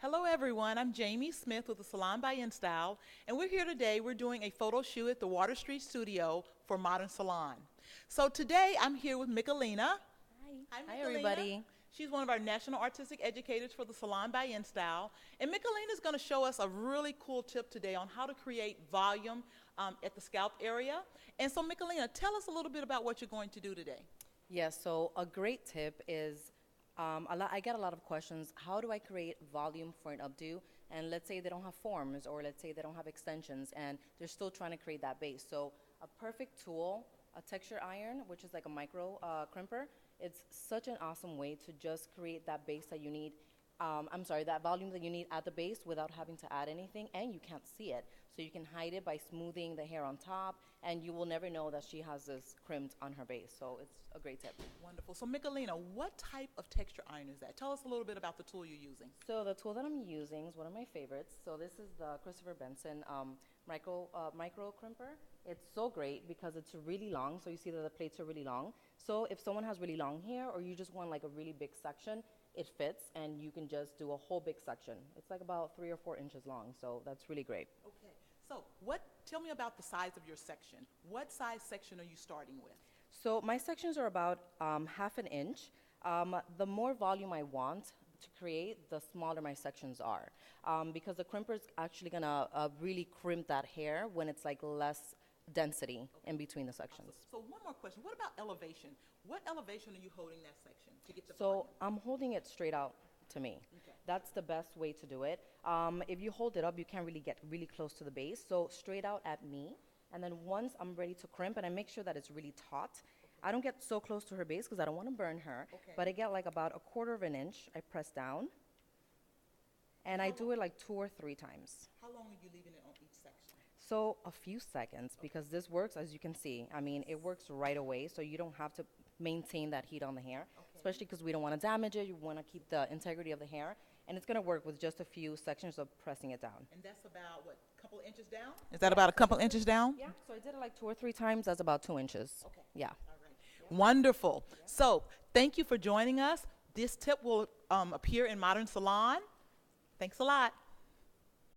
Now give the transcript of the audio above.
Hello everyone, I'm Jaimee Smith with the Salon by Instyle, and we're here today. We're doing a photo shoot at the Water Street Studio for Modern Salon. So today I'm here with Miguelina. Hi. Hi, Hi, Miguelina. everybody. She's one of our national artistic educators for the Salon by Instyle. And Miguelina is going to show us a really cool tip today on how to create volume at the scalp area. And so Miguelina, tell us a little bit about what you're going to do today. Yes, so a great tip is I get a lot of questions. How do I create volume for an updo? And let's say they don't have forms, or let's say they don't have extensions, and they're still trying to create that base. So a perfect tool, a texture iron, which is like a micro crimper, it's such an awesome way to just create that base that you need. That volume that you need at the base without having to add anything, and you can't see it. So you can hide it by smoothing the hair on top, and you will never know that she has this crimped on her base. So it's a great tip. Wonderful. So Miguelina, what type of texture iron is that? Tell us a little bit about the tool you're using. So the tool that I'm using is one of my favorites. So this is the Christopher Benson micro crimper. It's so great because it's really long. So you see that the plates are really long. So if someone has really long hair, or you just want like a really big section, it fits, and you can just do a whole big section. It's like about 3 or 4 inches long, so that's really great. Okay. So tell me about the size of your section. What size section are you starting with? So my sections are about half an inch. The more volume I want to create, the smaller my sections are, because the crimper is actually gonna really crimp that hair when it's like less density in between the sections. So one more question. What about elevation? What elevation are you holding that section to get the So volume? I'm holding it straight out to me. Okay. That's the best way to do it. If you hold it up, you can't really get really close to the base. So straight out at me. And then once I'm ready to crimp, and I make sure that it's really taut, I don't get so close to her base because I don't want to burn her. Okay. But I get like about 1/4 of an inch. I press down. And I do it like 2 or 3 times. How long are you leaving it on each section? So a few seconds, because this works, as you can see. I mean, it works right away, so you don't have to maintain that heat on the hair, especially because we don't want to damage it. You want to keep the integrity of the hair, and it's going to work with just a few sections of pressing it down. And that's about, what, a couple of inches down? Is that about a couple inches down? Yeah, so I did it like 2 or 3 times. That's about 2 inches. Okay. Yeah. All right. Wonderful. So thank you for joining us. This tip will appear in Modern Salon. Thanks a lot.